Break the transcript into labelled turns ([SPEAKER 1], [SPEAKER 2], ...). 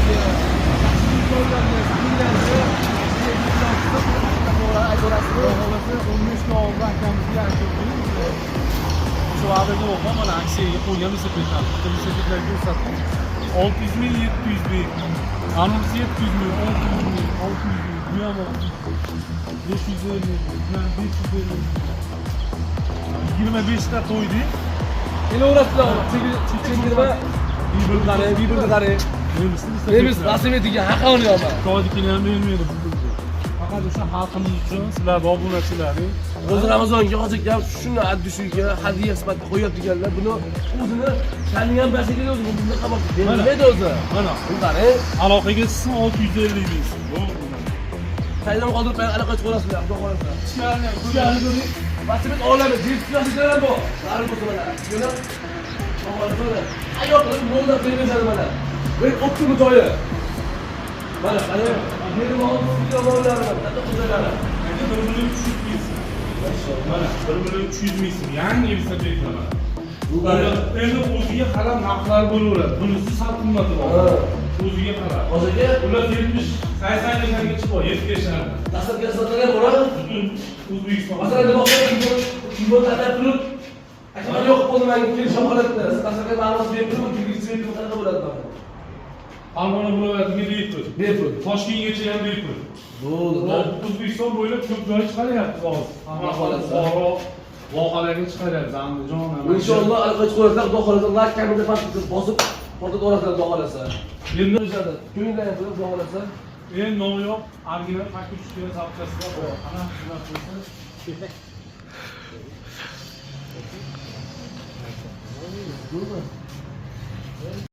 [SPEAKER 1] Şu va'daga bo'lgan mana aksiyaga qo'ygan velosipedlar. Velosipedlarga ko'rsatdim. 600 ming, 700 ming. Anonsi 700 ming, 600 ming, 600 ming. Bu ham 550 ming, 550 ming. 25 ta qo'ydi.
[SPEAKER 2] Kelaverasizlar. Chekingizmi? Bir qari. Nemiz rasmiyatiga haqi olyapman.
[SPEAKER 1] To'g'ri ham bermaydi bu pulni. Faqat o'sha xalqimiz uchun sizlar obunachilaring.
[SPEAKER 2] O'zi Ramazonga hozirga shuni addishiga hadiya sifatida qo'yadiganlar buni o'zini shani ham basiga o'zi buni qabul qilmaydi o'zi.
[SPEAKER 1] Mana
[SPEAKER 2] bu qari.
[SPEAKER 1] Aloqaga sizsin 650 ming.
[SPEAKER 2] Qaydan qoldirib aloqa chiqarasizlar, xudo xolasa.
[SPEAKER 1] Chiqarni ko'ring.
[SPEAKER 2] Vasibet olamiz. Jirtlasizlar bu. Qari bo'lsa mana. Yo'la. To'g'ri. Ayoqlar mo'lda qo'ymaysan mana. Bir o'tni joyi. Mana qani. Meni ma'lumotga bog'lanadi. Qanday qo'yiladi?
[SPEAKER 1] Mana 1 million 300 ming. Mana 1 million 300 ming. Yangi velosipedlar mana. Bu endi o'ziga qarab narxlar bo'laveradi. Bunisi sal qimmatroq. O'ziga qarab.
[SPEAKER 2] Hozirga
[SPEAKER 1] ular 70, 80 gacha chiqib, 70 gacha.
[SPEAKER 2] dastlabki asoslarga boradi.
[SPEAKER 1] O'zbekiston.
[SPEAKER 2] Masalan, futbolda turib, akam yo'q bo'ldi menga kelishim holatda. Dastlabki ma'lumot berib turib, kirgizib qanaqa bo'ladi bana?
[SPEAKER 1] Farg'ona viloyatiga bepul.
[SPEAKER 2] Bepul.
[SPEAKER 1] Toshkentgacha ham bepul.
[SPEAKER 2] Bo'ldi.
[SPEAKER 1] O'zbekiston bo'ylab ko'p joy chiqaryapti hozir. Hamma xohlasa. Voqalarga chiqaryapti. Andijon,
[SPEAKER 2] Inshaalloh aloqa chiqarsa, xudo xolasa, like kamida bosib, foto o'rasizlar, xudo xolasa. Endi o'shada ko'ngildan ham xudo xolasa.
[SPEAKER 1] Endi noyob, original paket tushgan zapchastlar bor. Ana shular qo'ysa.